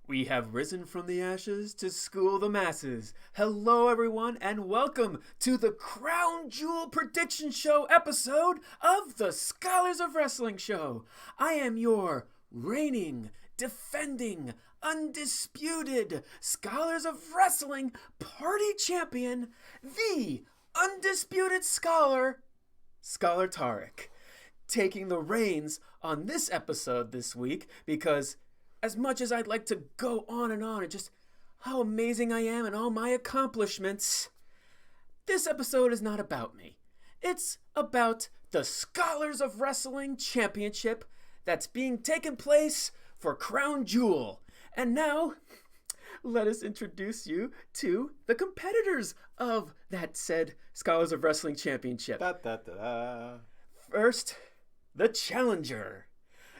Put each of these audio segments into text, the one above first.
We have risen from the ashes to school the masses. Hello, everyone, and welcome to the Crown Jewel Prediction Show episode of the Scholars of Wrestling Show. I am your reigning, defending, undisputed Scholars of Wrestling Party Champion, the undisputed Scholar Tarek, taking the reins on this episode this week because as much as I'd like to go on and just how amazing I am and all my accomplishments, this episode is not about me. It's about the Scholars of Wrestling Championship that's being taken place for Crown Jewel. And now, let us introduce you to the competitors of that said Scholars of Wrestling Championship. First, the challenger,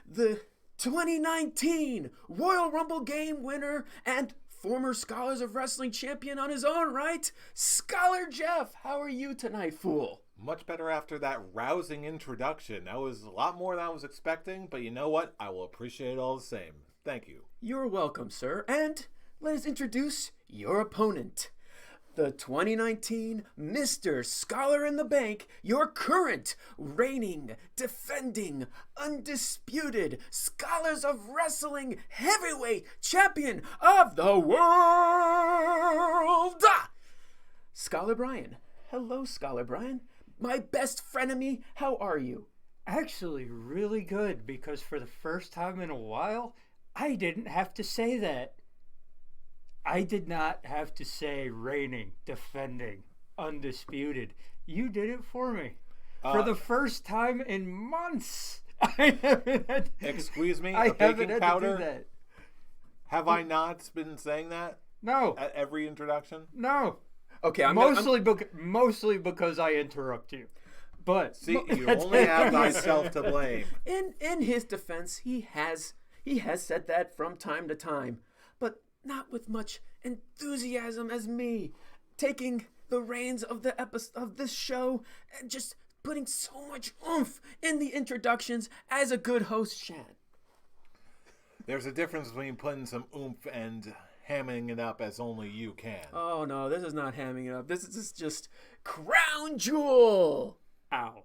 the 2019 Royal Rumble game winner and former Scholars of Wrestling champion on his own right, Scholar Jeff. How are you tonight, fool? Much better after that rousing introduction. That was a lot more than I was expecting, but you know what? I will appreciate it all the same. Thank you. You're welcome, sir. And let us introduce your opponent, the 2019 Mr. Scholar in the Bank, your current, reigning, defending, undisputed Scholars of Wrestling heavyweight champion of the world, Scholar Brian. Hello, Scholar Brian. My best frenemy, how are you? Actually, really good, because for the first time in a while, I didn't have to say that. I did not have to say reigning, defending, undisputed. You did it for me. For the first time in months. I haven't had Excuse me? I a haven't baking had powder? to do that. Have I not been saying that No. at every introduction? No. Okay, Mostly because I interrupt you. But See, you only have thyself to blame. In his defense, he has said that from time to time, but not with much enthusiasm as me, taking the reins of the episode of this show and just putting so much oomph in the introductions as a good host, Shan. There's a difference between putting some oomph and hamming it up as only you can. Oh no, this is not hamming it up. This is just Crown Jewel. ow.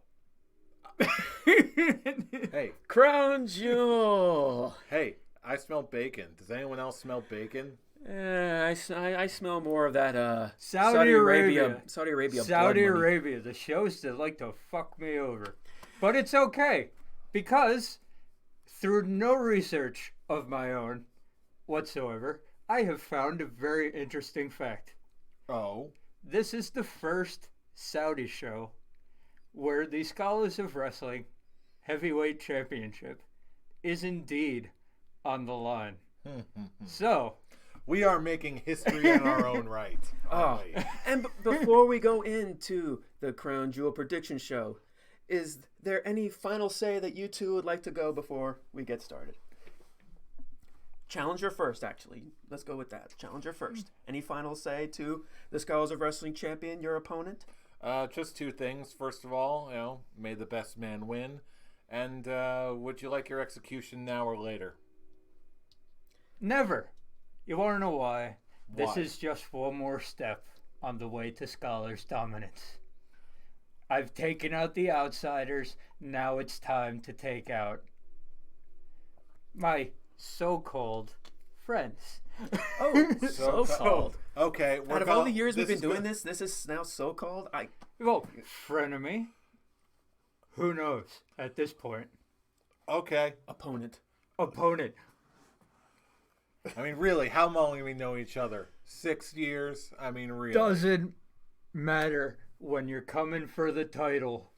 Hey, Crown Jewel. hey, I smell bacon. Does anyone else smell bacon? I smell more of that Saudi Arabia. Saudi Arabia. Saudi blood money. Arabia, the shows that like to fuck me over. But it's okay, because through no research of my own whatsoever, I have found a very interesting fact. Oh. This is the first Saudi show where the Scholars of Wrestling Heavyweight Championship is indeed on the line. So, We are making history in our own right. Oh, and before we go into the Crown Jewel prediction show, is there any final say that you two would like to go before we get started? Challenger first, actually. Let's go with that. Challenger first. Any final say to the Scholars of Wrestling champion, your opponent? Just two things. First of all, may the best man win. And would you like your execution now or later? never. You want to know why? This Why? is just one more step on the way to Scholars' dominance. I've taken out the outsiders. Now it's time to take out my so-called friends. Oh, so-called. Okay. Out of all the years we've been doing this is now so-called? Well, frenemy. Who knows at this point? Okay. Opponent. Opponent. I mean, really, how long have we known each other? 6 years? I mean, really. Doesn't matter when you're coming for the title.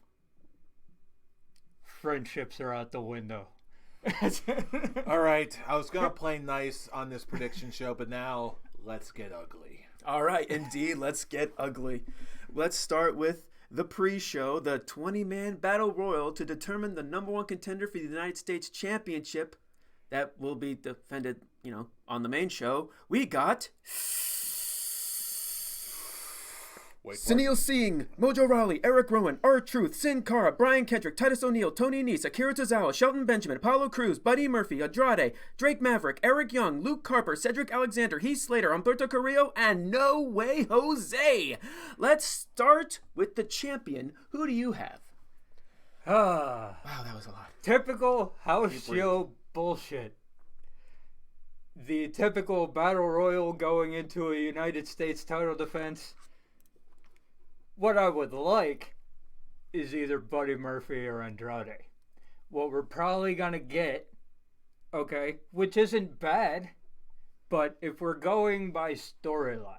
Friendships are out the window. All right. I was going to play nice on this prediction show, but now let's get ugly. All right, indeed, let's get ugly. Let's start with the pre-show, the 20-man battle royal to determine the number one contender for the United States Championship that will be defended, on the main show. We got Wait for it. Sunil Singh, Mojo Rawley, Eric Rowan, R-Truth, Sin Cara, Brian Kendrick, Titus O'Neil, Tony Nese, Akira Tozawa, Shelton Benjamin, Apollo Cruz, Buddy Murphy, Andrade, Drake Maverick, Eric Young, Luke Carper, Cedric Alexander, Heath Slater, Humberto Carrillo, and No Way Jose. Let's start with the champion. Who do you have? Wow, that was a lot. Typical house show bullshit. The typical battle royal going into a United States title defense. What I would like is either Buddy Murphy or Andrade. What we're probably going to get, okay, which isn't bad, but if we're going by storyline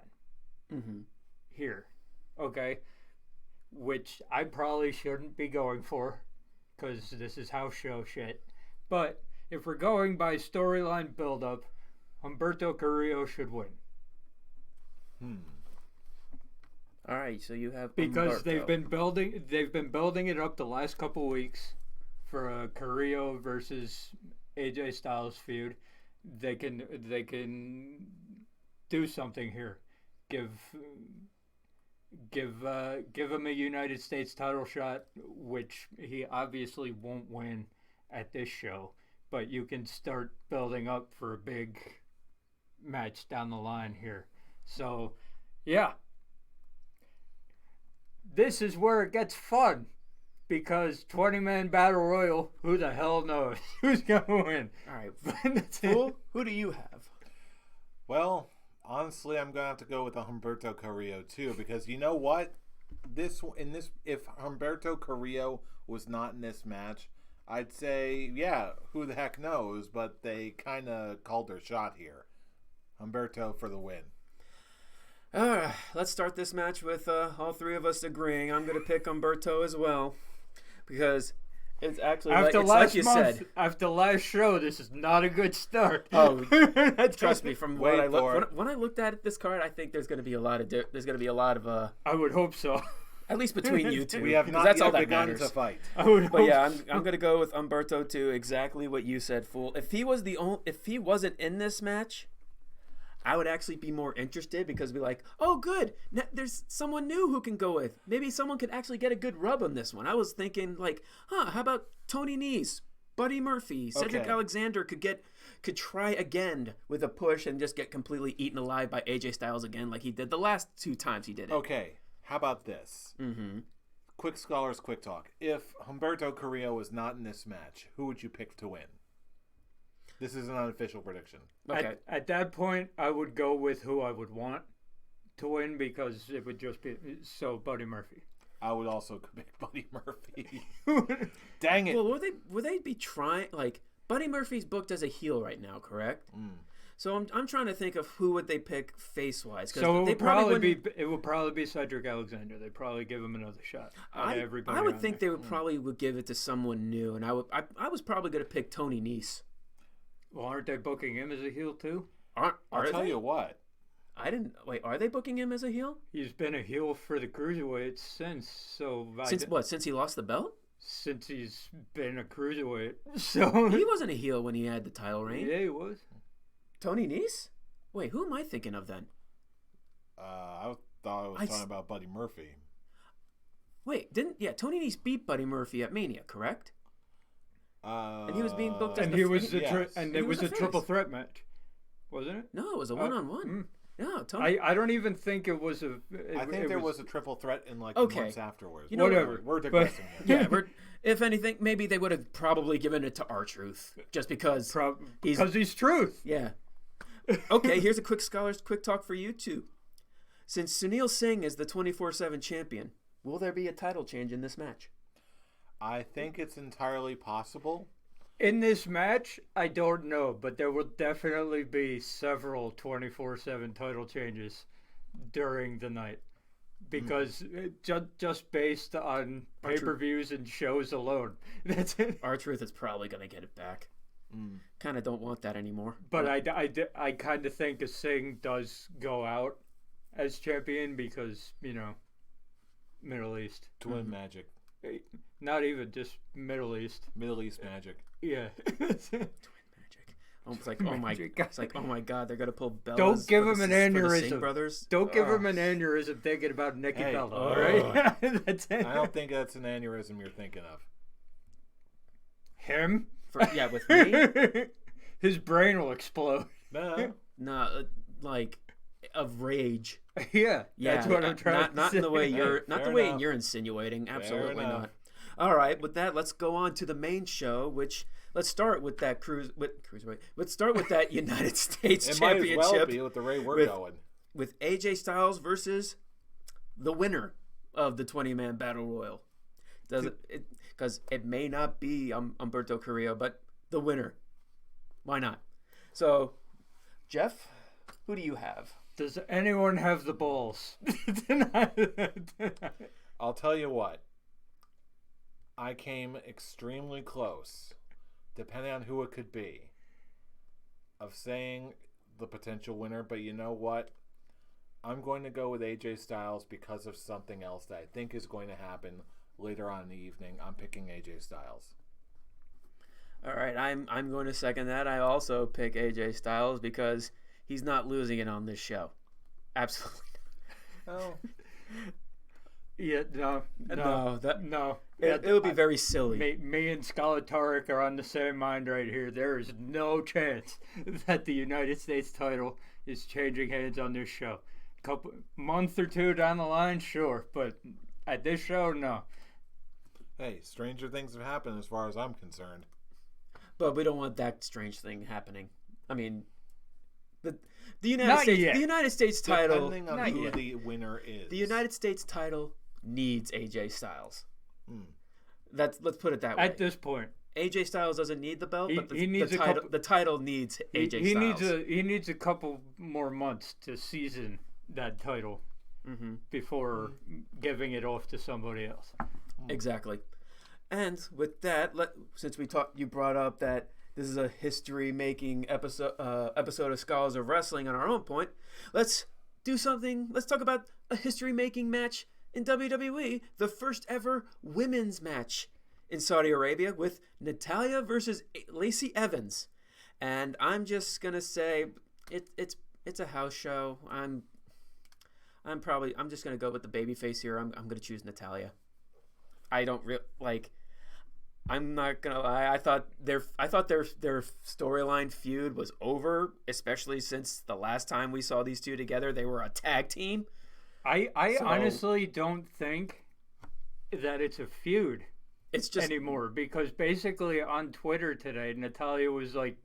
here, okay, which I probably shouldn't be going for because this is house show shit, but if we're going by storyline build-up, Humberto Carrillo should win. All right, so you have Because Humberto. they've been building it up the last couple weeks for a Carrillo versus AJ Styles feud. They can do something here. Give him a United States title shot, which he obviously won't win at this show, but you can start building up for a big match down the line here. So, yeah. This is where it gets fun, because 20-man battle royal, who the hell knows who's going to win? All right, That's Fool, it. who do you have? Well, honestly, I'm gonna have to go with the Humberto Carrillo too, because you know what? If Humberto Carrillo was not in this match, I'd say, yeah, who the heck knows? But they kind of called their shot here. Humberto for the win. Let's start this match with all three of us agreeing. I'm going to pick Humberto as well because it's actually like you said. After last show, this is not a good start. Oh, trust me. From what Wait for it. when I looked at this card, I think there's going to be a lot of I would hope so. at least between you two. We have because not that's yet all that begun matters. to fight. I would But hope yeah, so. I'm going to go with Humberto too. Exactly what you said, Fool. If he wasn't in this match, I would actually be more interested because we'd be like, oh, good. There's someone new who can go with. Maybe someone could actually get a good rub on this one. I was thinking like, how about Tony Nese, Buddy Murphy, Cedric Okay. Alexander could try again with a push and just get completely eaten alive by AJ Styles again like he did the last two times he did it. Okay, how about this? Quick Scholars, quick talk. If Humberto Carrillo was not in this match, who would you pick to win? This is an unofficial prediction. Okay. At that point, I would go with who I would want to win because it would just be Buddy Murphy. I would also pick Buddy Murphy. Dang it. Well, would they be trying like Buddy Murphy's booked as a heel right now, correct? So I'm trying to think of who would they pick face wise. So it would probably be Cedric Alexander. They'd probably give him another shot. I would think they would probably would give it to someone new, and I was probably going to pick Tony Nese. Well, aren't they booking him as a heel too? Are I'll tell they? you what. I didn't wait. Are they booking him as a heel? He's been a heel for the cruiserweights Since he lost the belt? Since he's been a cruiserweight. So He wasn't a heel when he had the title reign. yeah, he was. Tony Nese? Wait, who am I thinking of then? I thought I was talking about Buddy Murphy. Wait, Tony Nese beat Buddy Murphy at Mania, correct? And he was being booked as And the he was yes. and He it was was the a triple face. threat match, wasn't it? No, it was a one-on-one. No, Tony. I don't even think it was a. I think there was a triple threat in like Okay. the months afterwards. You know Whatever. We're digressing. Yeah, if anything, maybe they would have probably given it to R-Truth just because. because he's truth. Yeah. Okay, here's a quick talk for you too. Since Sunil Singh is the 24/7 champion, will there be a title change in this match? I think it's entirely possible. In this match, I don't know, but there will definitely be several 24/7 title changes during the night. Because just based on pay-per-views and shows alone. That's it. R-Truth is probably going to get it back. Kind of don't want that anymore. But I kind of think a Singh does go out as champion because, Middle East. Twin magic. Not even just Middle East. Middle East magic. Yeah. Twin magic. It's like, oh my, it's like, oh my God, they're gonna pull Bellas. Don't give him an for the Singh aneurysm. Brothers. Don't give him an aneurysm thinking about Nikki Hey, Bella. All right, that's it. I don't think that's an aneurysm you're thinking of. Him? Yeah, with me. His brain will explode. No. No, like of rage. Yeah, Yeah, that's what I'm trying to not say. in the way you're not the way enough. you're insinuating. Absolutely enough. not. All right, with that, let's go on to the main show. Which let's start with that cruiserweight. Let's start with that United States It might Championship as well be with the way we're going. with AJ Styles versus the winner of the 20-man battle royal. Because it may not be Humberto Carrillo, but the winner. Why not? So, Jeff, who do you have? Does anyone have the balls? I'll tell you what. I came extremely close, depending on who it could be, of saying the potential winner. But you know what? I'm going to go with AJ Styles because of something else that I think is going to happen later on in the evening. I'm picking AJ Styles. All right, I'm going to second that. I also pick AJ Styles because he's not losing it on this show. Absolutely. Oh. Yeah, no. It would be very silly. Me and Scalatoric are on the same mind right here. There is no chance that the United States title is changing hands on this show. Couple month or two down the line, sure, but at this show, no. Hey, stranger things have happened as far as I'm concerned. But we don't want that strange thing happening. I mean, the Not yet. United States title. Depending on who the winner is. The United States title needs AJ Styles. Let's put it that way. At this point, AJ Styles doesn't need the belt, but he needs the title needs AJ Styles. He needs a couple more months to season that title before giving it off to somebody else. Exactly. And with that, since you brought up that this is a history-making episode of Scholars of Wrestling on our own point, let's do something. Let's talk about a history-making match in WWE, the first ever women's match in Saudi Arabia with Natalya versus Lacey Evans. And I'm just gonna say it's a house show. I'm just gonna go with the babyface here. I'm gonna choose Natalya. I don't I'm not gonna lie. I thought their storyline feud was over, especially since the last time we saw these two together, they were a tag team. I honestly don't think that it's a feud. It's just anymore, because basically on Twitter today, Natalya was like,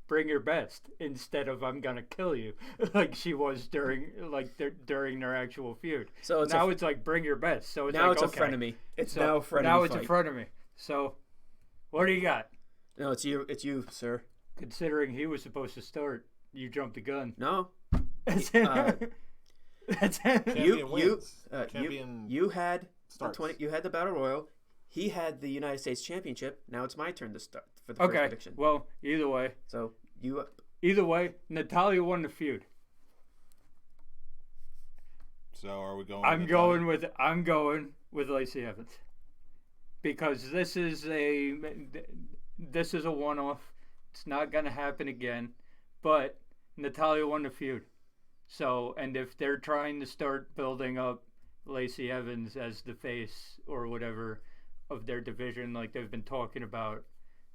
"Bring your best," instead of "I'm gonna kill you," like she was during their actual feud. So it's like, "Bring your best." So it's now like, it's a frenemy. It's so now a frenemy. Now it's a frenemy. So, what do you got? No, it's you. It's you, sir. Considering he was supposed to start, you jumped the gun. No. That's it. You had starts. You had the Battle Royal. He had the United States Championship. Now it's my turn to start for the first prediction. Well, either way. So Either way, Natalya won the feud. So are we going? I'm going with Lacey Evans, because this is a one-off. It's not gonna happen again. But Natalya won the feud. So, and if they're trying to start building up Lacey Evans as the face or whatever of their division, like they've been talking about,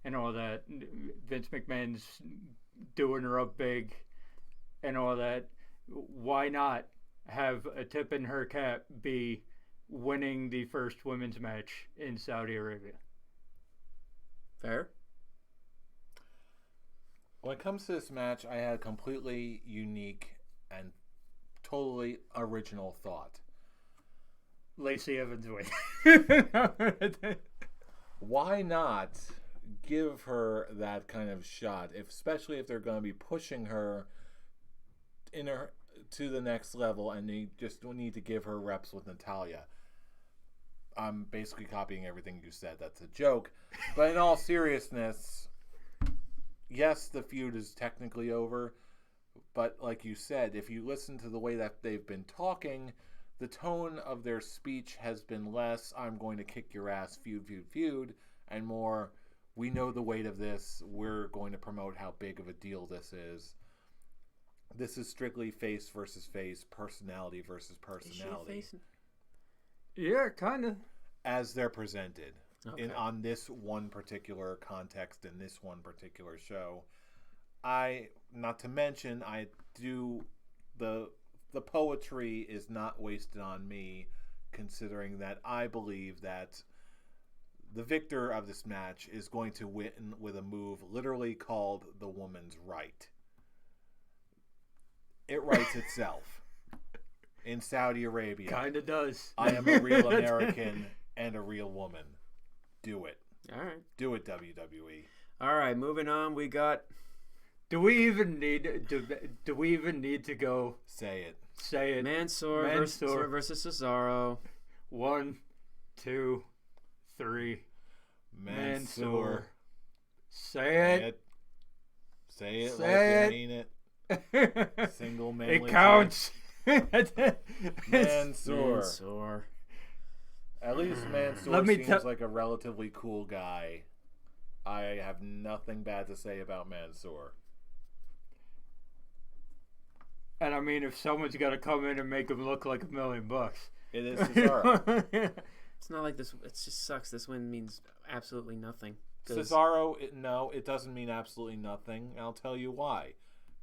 and all that, Vince McMahon's doing her up big and all that, why not have a tip in her cap be winning the first women's match in Saudi Arabia? Fair. When it comes to this match, I had a completely unique and totally original thought. Lacey Evans win. Why not give her that kind of shot, especially if they're going to be pushing her to the next level, and they just need to give her reps with Natalya. I'm basically copying everything you said. That's a joke. But in all seriousness, yes, the feud is technically over. But like you said, if you listen to the way that they've been talking, the tone of their speech has been less, "I'm going to kick your ass, feud," and more, we know the weight of this. We're going to promote how big of a deal this is. This is strictly face versus face, personality versus personality. Yeah, kind of. As they're presented on this one particular context in this one particular show. Not to mention, the poetry is not wasted on me, considering that I believe that the victor of this match is going to win with a move literally called the woman's right. It writes itself. In Saudi Arabia. Kind of does. I am a real American and a real woman. Do it. All right. Do it, WWE. All right, moving on. We got... Do we even need to go? Say it. Say it. Mansoor versus Cesaro. 1, 2, 3. Mansoor. Say it. Say it Say like it. you mean it. Single manly. It counts. Mansoor. At least Mansoor seems like a relatively cool guy. I have nothing bad to say about Mansoor. And I mean, if someone's got to come in and make him look like $1 million, it is Cesaro. It's not like this. It just sucks. This win means absolutely nothing. Cesaro, it doesn't mean absolutely nothing. And I'll tell you why.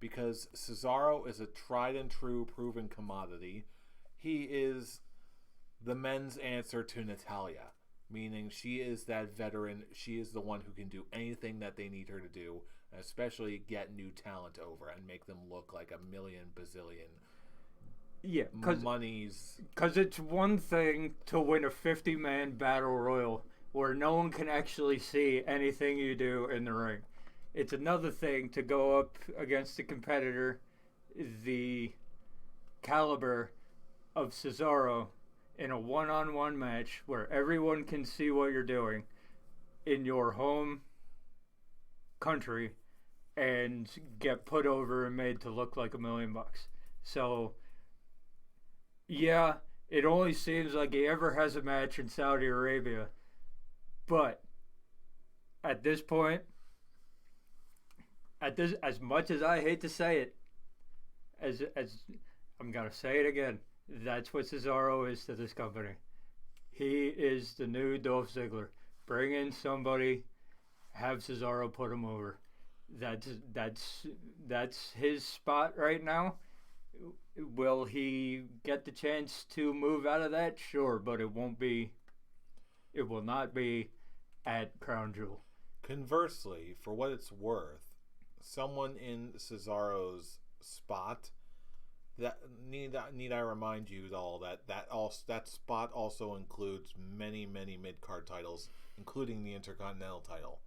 Because Cesaro is a tried and true proven commodity. He is the men's answer to Natalya, meaning she is that veteran. She is the one who can do anything that they need her to do, especially get new talent over and make them look like a million bazillion. Yeah, monies. Because it's one thing to win a 50-man battle royal where no one can actually see anything you do in the ring. It's another thing to go up against a competitor the caliber of Cesaro in a one-on-one match where everyone can see what you're doing in your home country and get put over and made to look like $1 million. So, yeah, it only seems like he ever has a match in Saudi Arabia, but at this point, as much as I hate to say it, as I'm gonna say it again, that's what Cesaro is to this company. He is the new Dolph Ziggler. Bring in somebody, have Cesaro put him over. That's his spot right now. Will he get the chance to move out of that? Sure, but it will not be at Crown Jewel. Conversely, for what it's worth, someone in Cesaro's spot, that need I remind you all that spot also includes many mid-card titles, including the Intercontinental title,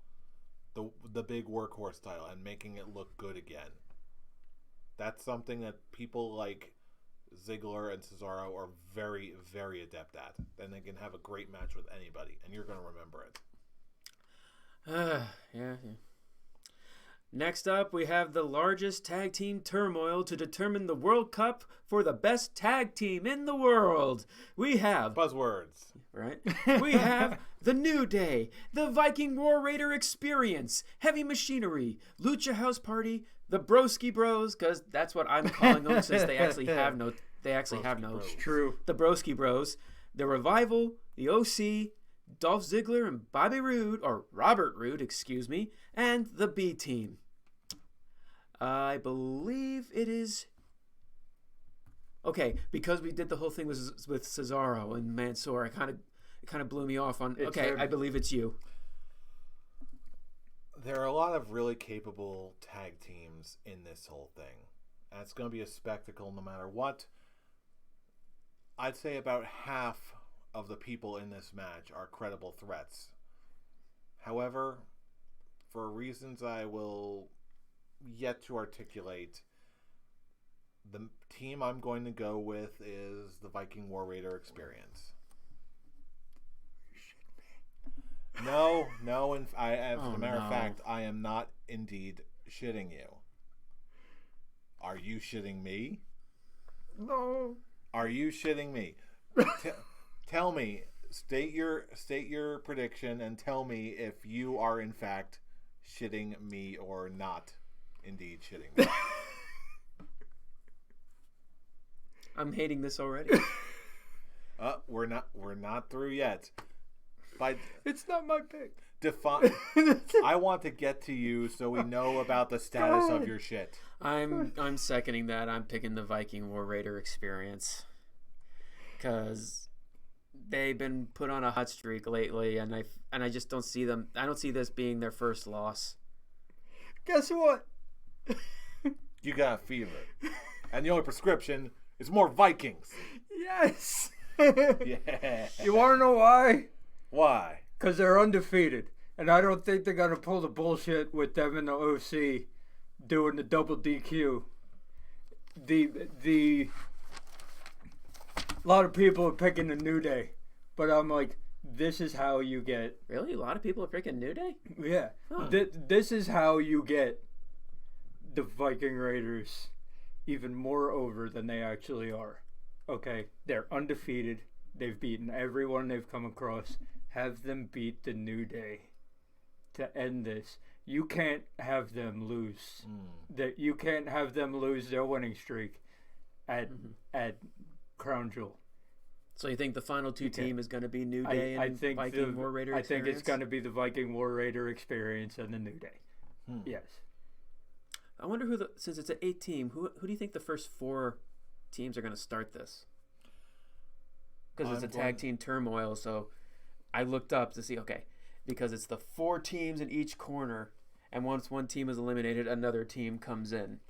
the big workhorse title, and making it look good again. That's something that people like Ziggler and Cesaro are very, very adept at. And they can have a great match with anybody, and you're going to remember it. Yeah. Next up, we have the largest tag team turmoil to determine the World Cup for the best tag team in the world. We have... Buzzwords. Right? We have The New Day, the Viking War Raider Experience, Heavy Machinery, Lucha House Party, the Broski Bros, because that's what I'm calling them since they actually have no... It's true. The Broski Bros, the Revival, the OC, Dolph Ziggler and Bobby Roode, or Robert Roode, excuse me, and the B Team. I believe it is... Okay, because we did the whole thing with Cesaro and Mansoor, it kind of blew me off on... Okay, I believe it's you. There are a lot of really capable tag teams in this whole thing. And it's going to be a spectacle no matter what. I'd say about half of the people in this match are credible threats. However, for reasons I will yet to articulate, the team I'm going to go with is the Viking War Raider Experience. No, as a matter of fact, I am not indeed shitting you. Are you shitting me? No. Are you shitting me? Tell me, state your prediction and tell me if you are in fact shitting me or not indeed shitting me. I'm hating this already. We're not through yet. It's not my pick. Define. I want to get to you so we know about the status of your shit. I'm seconding that. I'm picking the Viking War Raider experience because they've been put on a hot streak lately, and I just don't see them. I don't see this being their first loss. Guess what? You got a fever, and the only prescription is more Vikings. Yes. Yeah. You want to know why? Why? Because they're undefeated, and I don't think they're gonna pull the bullshit with them in the OC doing the double DQ. A lot of people are picking the New Day, but I'm like, this is how you get. Really, a lot of people are picking New Day. Yeah, Huh. This is how you get the Viking Raiders even more over than they actually are. Okay, they're undefeated. They've beaten everyone they've come across. Have them beat the New Day to end this. You can't have them lose. That you can't have them lose their winning streak at Crown Jewel. So you think the final two team is going to be New Day and Viking War Raider experience? I think it's going to be the Viking War Raider experience and the New Day. Yes. I wonder who since it's an 8 team, who do you think the first 4 teams are going to start this? Because it's a tag team turmoil, so I looked up to see, okay, because it's the 4 teams in each corner, and once one team is eliminated, another team comes in.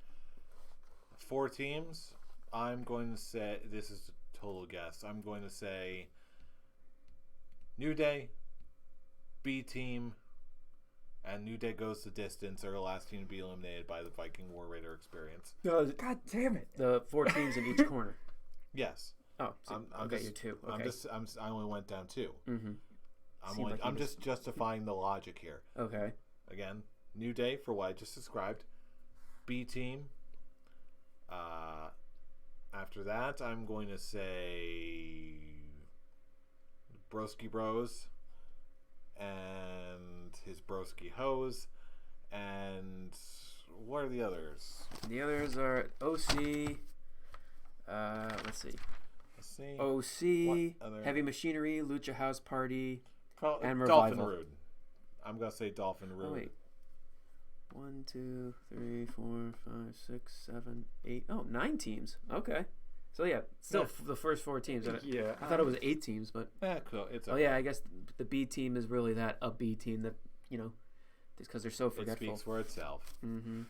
4 teams. I'm going to say, this is a total guess. I'm going to say New Day, B team, and New Day goes the distance. They're the last team to be eliminated by the Viking War Raider experience. God damn it! The 4 teams in each corner. Yes. Oh, so you're 2. Okay. I only went down 2. Mm-hmm. I'm just justifying the logic here. Okay. Again, New Day for what I just described. B team. After that, I'm going to say Broski Bros and his Broski Hose. And what are the others? The others are OC. Let's see. OC, Heavy Machinery, Lucha House Party, and Revival. Dolphin Rude. I'm going to say Dolphin Rude. Oh, wait. 1, 2, 3, 4, 5, 6, 7, 8. Oh, 9 teams. Okay. So, yeah, still the first 4 teams. Yeah. I thought it was 8 teams, but. Cool. It's okay. Oh, yeah, I guess the B team is really a B team that, just because they're so forgetful. It speaks for itself. Mm-hmm.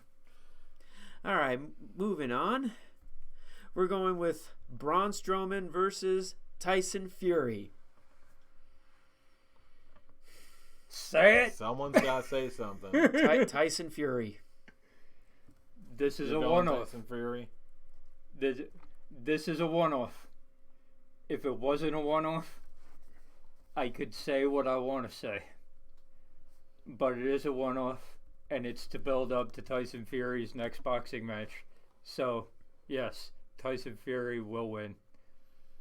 All right, moving on. We're going with Braun Strowman versus Tyson Fury. Say it. Someone's got to say something. Tyson Fury. This is a one-off. Tyson Fury. This is a one-off. If it wasn't a one-off, I could say what I want to say. But it is a one-off, and it's to build up to Tyson Fury's next boxing match. So, yes, Tyson Fury will win,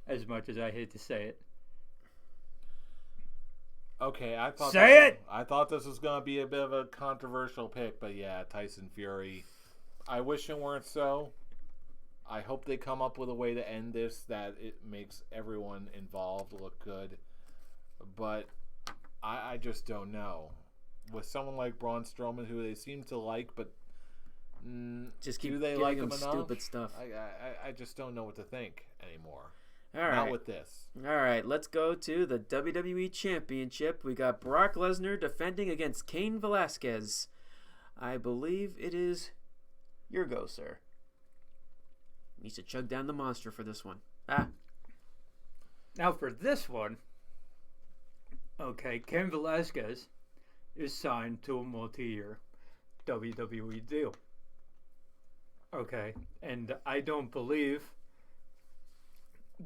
as much as I hate to say it. Okay, I thought I thought this was going to be a bit of a controversial pick, but yeah, Tyson Fury. I wish it weren't so. I hope they come up with a way to end this that it makes everyone involved look good. But I just don't know. With someone like Braun Strowman, who they seem to like, but just keep do they giving like him him enough? stupid stuff. I just don't know what to think anymore. All right. Not with this. All right, let's go to the WWE Championship. We got Brock Lesnar defending against Cain Velasquez. I believe it is your go, sir. Needs to chug down the monster for this one. Now for this one, okay, Cain Velasquez is signed to a multi-year WWE deal. Okay, and I don't believe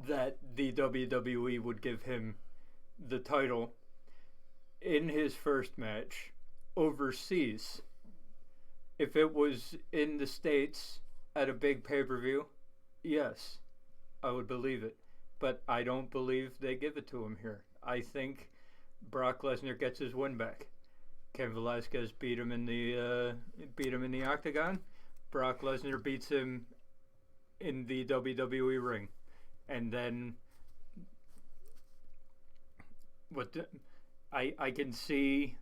that the WWE would give him the title in his first match overseas. If it was in the States at a big pay-per-view, yes, I would believe it. But I don't believe they give it to him here. I think Brock Lesnar gets his win back. Ken Velasquez beat him in the octagon. Brock Lesnar beats him in the WWE ring, and then I can see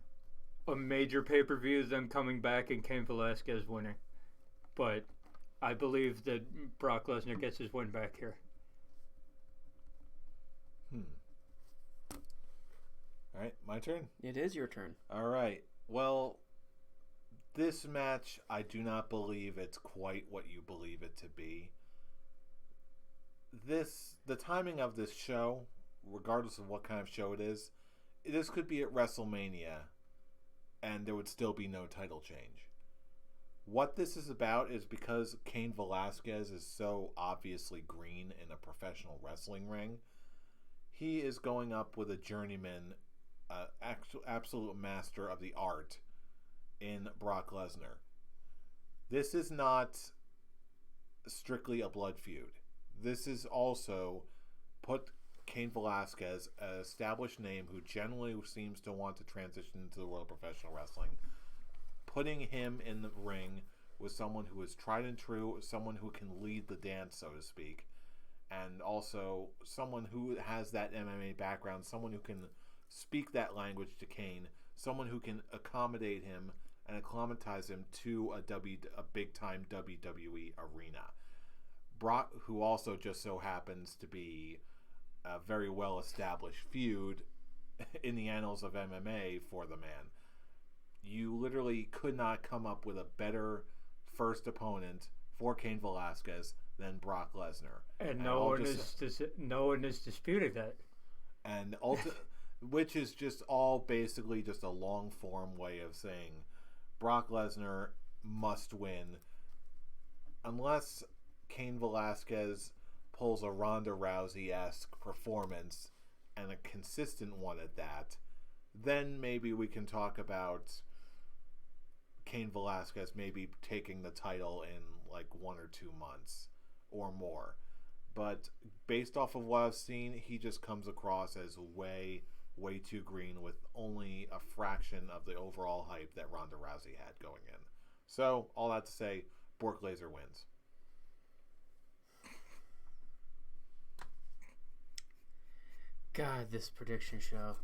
a major pay-per-view them coming back and Ken Velasquez winning, but I believe that Brock Lesnar gets his win back here. All right, my turn? It is your turn. All right. Well, this match, I do not believe it's quite what you believe it to be. The timing of this show, regardless of what kind of show it is, this could be at WrestleMania, and there would still be no title change. What this is about is because Cain Velasquez is so obviously green in a professional wrestling ring, he is going up with a journeyman, absolute master of the art in Brock Lesnar. This is not strictly a blood feud. This is also put Cain Velasquez, an established name who generally seems to want to transition into the world of professional wrestling, putting him in the ring with someone who is tried and true, someone who can lead the dance, so to speak, and also someone who has that MMA background, someone who can speak that language to Cain, someone who can accommodate him and acclimatize him to a big-time WWE arena. Brock, who also just so happens to be a very well-established feud in the annals of MMA for the man. You literally could not come up with a better first opponent for Cain Velasquez than Brock Lesnar. And no one is disputing that. And which is just all basically just a long-form way of saying Brock Lesnar must win unless Cain Velasquez pulls a Ronda Rousey-esque performance, and a consistent one at that. Then maybe we can talk about Cain Velasquez maybe taking the title in like 1 or 2 months or more. But based off of what I've seen, he just comes across as way too green with only a fraction of the overall hype that Ronda Rousey had going in. So, all that to say, Brock Lesnar wins. God, this prediction show.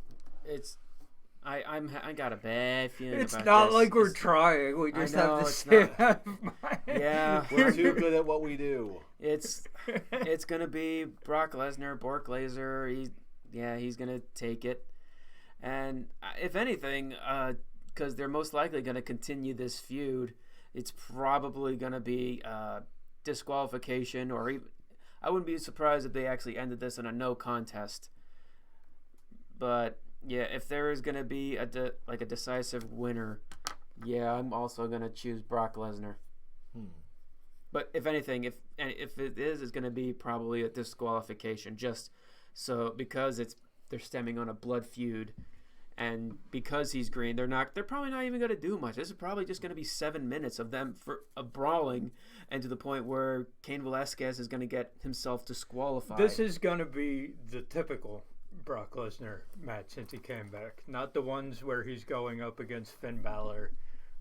I got a bad feeling It's about not this. like we're trying. We just have to it's say not. Yeah. We're too good at what we do. It's gonna be Brock Lesnar, Brock Lesnar. He's gonna take it. And if anything, because they're most likely gonna continue this feud, it's probably gonna be disqualification, or even, I wouldn't be surprised if they actually ended this in a no contest. But yeah, if there is gonna be a decisive winner, yeah, I'm also gonna choose Brock Lesnar. But if anything, if it is, it's gonna be probably a disqualification, just so because they're stemming on a blood feud, and because he's green, they're probably not even gonna do much. This is probably just gonna be 7 minutes of them brawling, and to the point where Cain Velasquez is gonna get himself disqualified. This is gonna be the typical Brock Lesnar match since he came back. Not the ones where he's going up against Finn Balor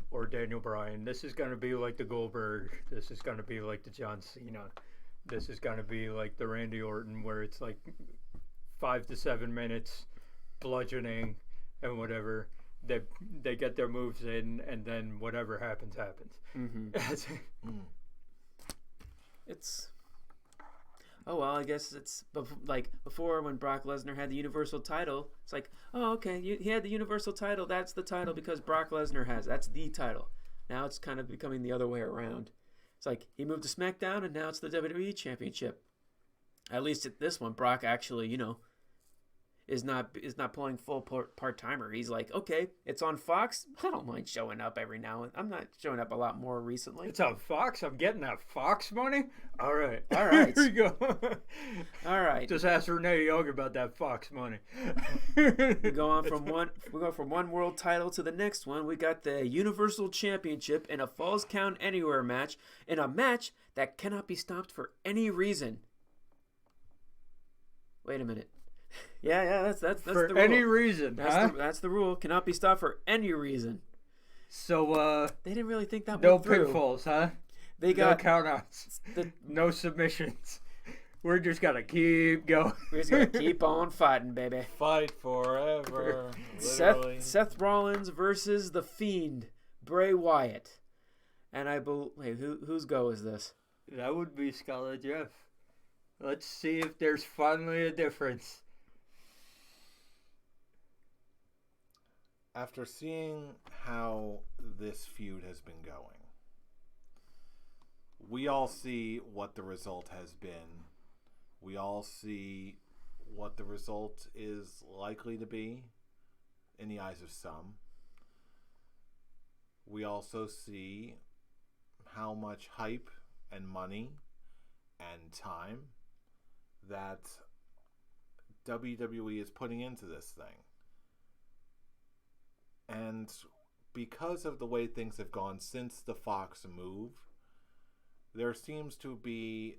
or Daniel Bryan. This is going to be like the Goldberg. This is going to be like the John Cena. This is going to be like the Randy Orton, where it's like 5 to 7 minutes, bludgeoning and whatever. They get their moves in, and then whatever happens, happens. Mm-hmm. It's... Oh, well, I guess it's like before when Brock Lesnar had the Universal title. It's like, oh, okay, he had the Universal title. That's the title because Brock Lesnar has. That's the title. Now it's kind of becoming the other way around. It's like he moved to SmackDown, and now it's the WWE Championship. At least at this one, Brock actually, is not pulling full part-timer. He's like, okay, it's on Fox. I don't mind showing up every now and I'm not showing up a lot more recently. It's on Fox. I'm getting that Fox money. All right. Here we go. All right. Just ask Renee Young about that Fox money. We go from one world title to the next one. We got the Universal Championship in a Falls Count Anywhere match, in a match that cannot be stopped for any reason. Wait a minute. Yeah, that's for the rule. any reason, huh? That's the rule. Cannot be stopped for any reason. So, They didn't really think that no went through. pitfalls, huh? They No got countouts. No submissions. We're just gonna keep going. We're just gonna keep on fighting, baby. Fight forever. Literally. Seth Rollins versus The Fiend, Bray Wyatt. And I believe whose go is this? That would be Scarlett Jeff. Let's see if there's finally a difference. After seeing how this feud has been going, we all see what the result has been. We all see what the result is likely to be in the eyes of some. We also see how much hype and money and time that WWE is putting into this thing. And because of the way things have gone since the Fox move, there seems to be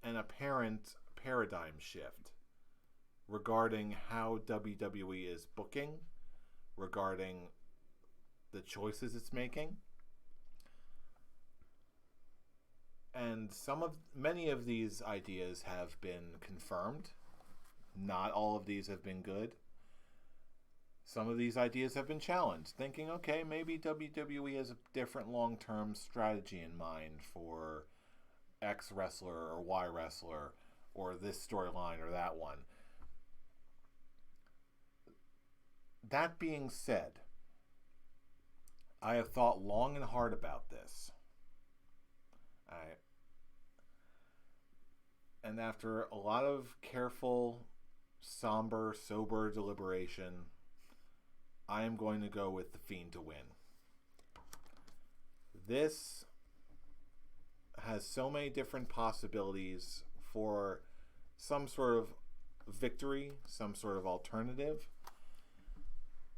an apparent paradigm shift regarding how WWE is booking, regarding the choices it's making. And many of these ideas have been confirmed. Not all of these have been good. Some of these ideas have been challenged, thinking, okay, maybe WWE has a different long-term strategy in mind for X wrestler or Y wrestler or this storyline or that one. That being said, I have thought long and hard about this. And after a lot of careful, sober deliberation, I am going to go with The Fiend to win. This has so many different possibilities for some sort of victory, some sort of alternative.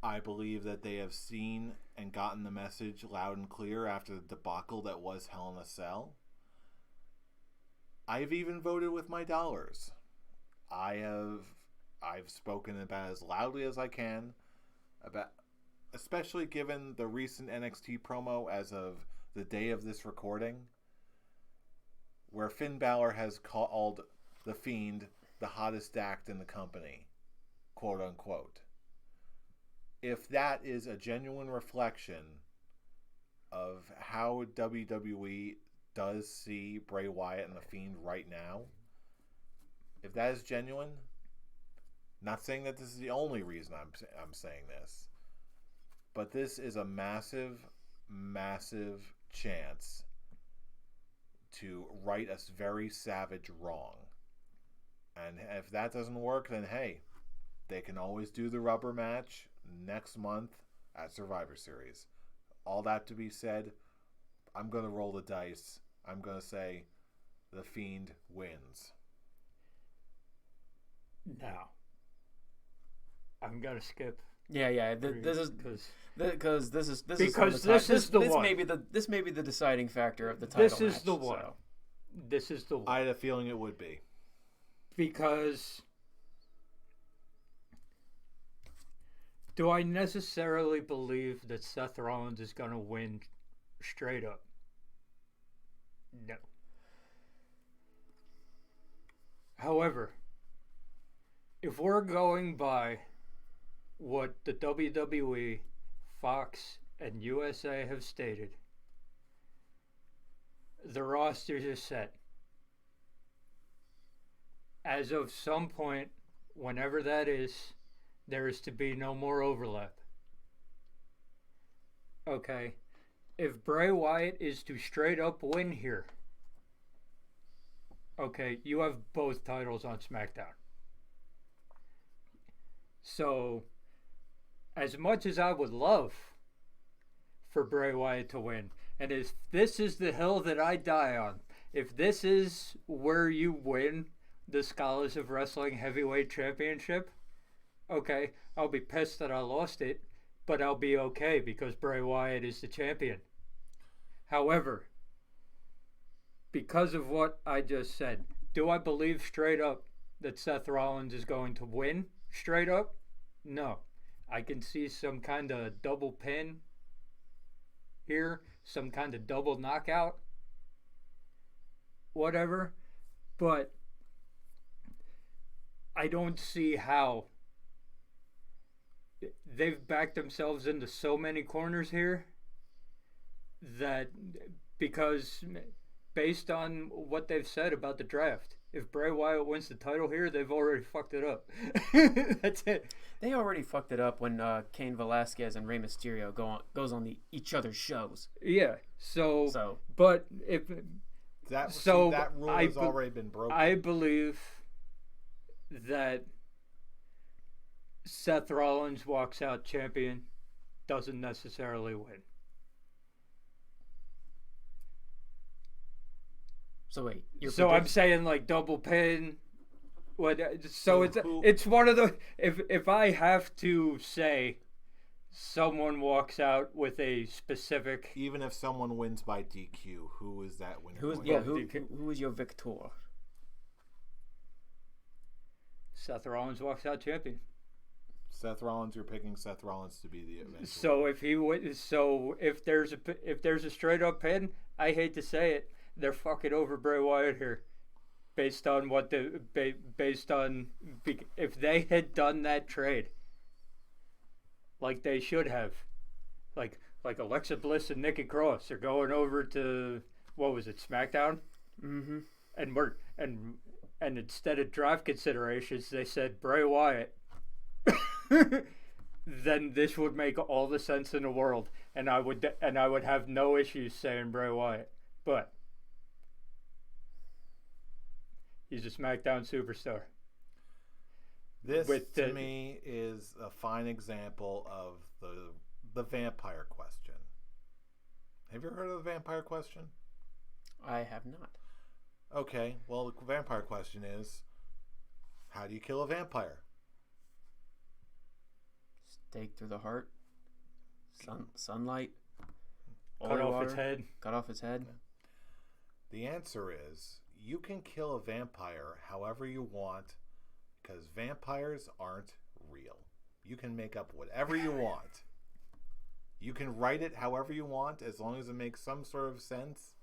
I believe that they have seen and gotten the message loud and clear after the debacle that was Hell in a Cell. I've even voted with my dollars. I've spoken about as loudly as I can about, especially given the recent NXT promo as of the day of this recording, where Finn Balor has called The Fiend the hottest act in the company, quote unquote. If that is a genuine reflection of how WWE does see Bray Wyatt and The Fiend right now, if that is genuine, not saying that this is the only reason I'm saying this, but this is a massive chance to right a very savage wrong. And if that doesn't work, then hey, they can always do the rubber match next month at Survivor Series. All that to be said, I'm going to roll the dice. I'm going to say The Fiend wins. Now, I'm going to skip. Yeah. This is because this is the one. This may be the deciding factor of the title. This is the one. So. This is the one. I had a feeling it would be. Because do I necessarily believe that Seth Rollins is going to win straight up? No. However, if we're going by what the WWE, Fox, and USA have stated, the rosters are set. As of some point, whenever that is, there is to be no more overlap. Okay, if Bray Wyatt is to straight up win here, okay, you have both titles on SmackDown. So, as much as I would love for Bray Wyatt to win, and if this is the hill that I die on, if this is where you win the Scholars of Wrestling Heavyweight Championship, okay, I'll be pissed that I lost it, but I'll be okay because Bray Wyatt is the champion. However, because of what I just said, do I believe straight up that Seth Rollins is going to win straight up, no. I can see some kind of double pin here, some kind of double knockout, whatever. But I don't see how they've backed themselves into so many corners here that because based on what they've said about the draft, if Bray Wyatt wins the title here, they've already fucked it up. That's it. They already fucked it up when Cain Velasquez and Rey Mysterio goes on each other's shows. Yeah. So, but if that rule has already been broken. I believe that Seth Rollins walks out champion, doesn't necessarily win. So wait, I'm saying like double pin. What? So it's one of the if I have to say, someone walks out with a specific. Even if someone wins by DQ, who is that winner? Who is your victor? Seth Rollins walks out champion. Seth Rollins, you're picking Seth Rollins to be the event. So if there's a straight up pin, I hate to say it, they're fucking over Bray Wyatt here, based on if they had done that trade, like they should have, like Alexa Bliss and Nikki Cross are going over to what was it, SmackDown, and instead of draft considerations, they said Bray Wyatt. Then this would make all the sense in the world, and I would have no issues saying Bray Wyatt, but he's a SmackDown superstar. This to me is a fine example of the vampire question. Have you heard of the vampire question? I have not. Okay, well, the vampire question is, how do you kill a vampire? Stake through the heart. Sunlight. Cut off its head. Cut off its head. The answer is, you can kill a vampire however you want, because vampires aren't real. You can make up whatever you want. You can write it however you want, as long as it makes some sort of sense.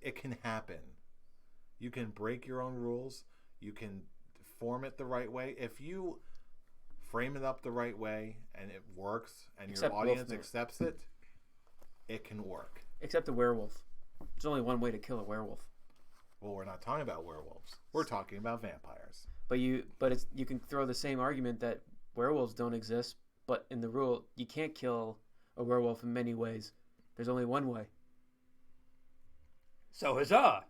It can happen. You can break your own rules. You can form it the right way. If you frame it up the right way and it works and your audience accepts it, it can work. Except the werewolf. There's only one way to kill a werewolf. Well, we're not talking about werewolves. We're talking about vampires. But you can throw the same argument that werewolves don't exist, but in the rule, you can't kill a werewolf in many ways. There's only one way. So huzzah!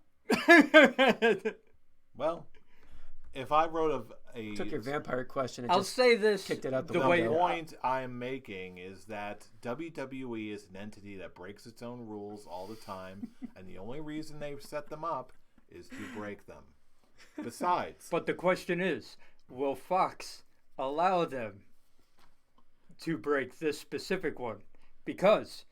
Well, if I wrote a took your vampire question and I'll say this, kicked it out the window. The point I'm making is that WWE is an entity that breaks its own rules all the time, and the only reason they've set them up is to break them. Besides, but the question is, will Fox allow them to break this specific one? Because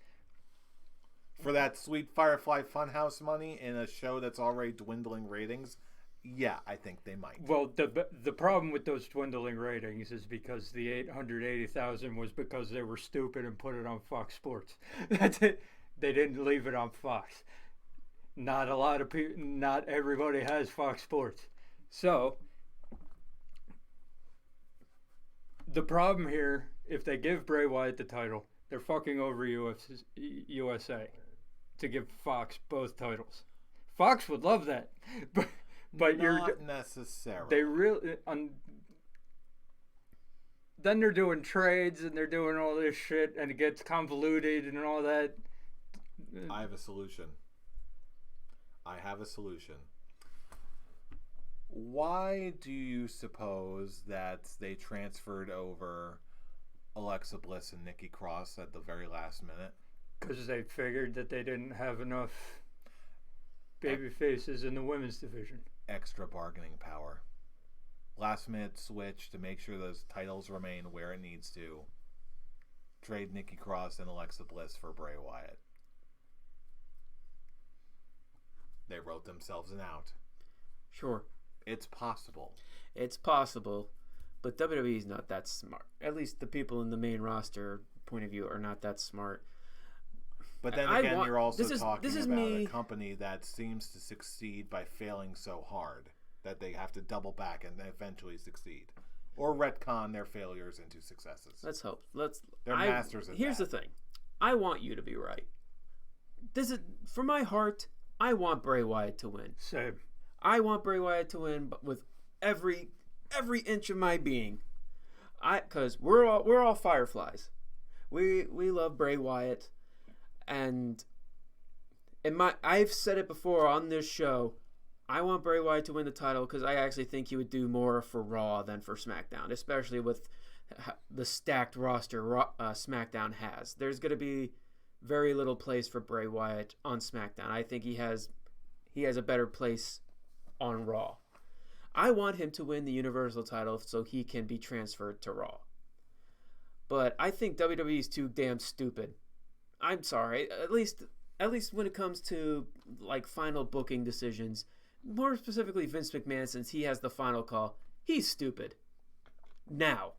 for that sweet Firefly Funhouse money in a show that's already dwindling ratings, yeah, I think they might. Well, the problem with those dwindling ratings is because the 880,000 was because they were stupid and put it on Fox Sports. That's it. They didn't leave it on Fox. Not a lot of people. Not everybody has Fox Sports. So the problem here, if they give Bray Wyatt the title, they're fucking over USA to give Fox both titles. Fox would love that, but not necessarily. They really. Then they're doing trades and they're doing all this shit, and it gets convoluted and all that. I have a solution. Why do you suppose that they transferred over Alexa Bliss and Nikki Cross at the very last minute? Because they figured that they didn't have enough baby faces in the women's division. Extra bargaining power. Last minute switch to make sure those titles remain where it needs to. Trade Nikki Cross and Alexa Bliss for Bray Wyatt. They wrote themselves an out. Sure. It's possible. It's possible. but WWE's not that smart. At least the people in the main roster point of view are not that smart. But then again, you're also talking about a company that seems to succeed by failing so hard that they have to double back and eventually succeed. Or retcon their failures into successes. Let's hope. They're masters at Here's that. the thing. I want you to be right. This is, for my heart, I want Bray Wyatt to win. Same. I want Bray Wyatt to win, but with every inch of my being. Because we're all Fireflies. We love Bray Wyatt. And I've said it before on this show, I want Bray Wyatt to win the title because I actually think he would do more for Raw than for SmackDown, especially with the stacked roster SmackDown has. There's going to be very little place for Bray Wyatt on SmackDown. I think he has a better place on Raw. I want him to win the Universal title so he can be transferred to Raw. But I think WWE is too damn stupid. I'm sorry. At least when it comes to like final booking decisions, more specifically Vince McMahon, since he has the final call, he's stupid. Now,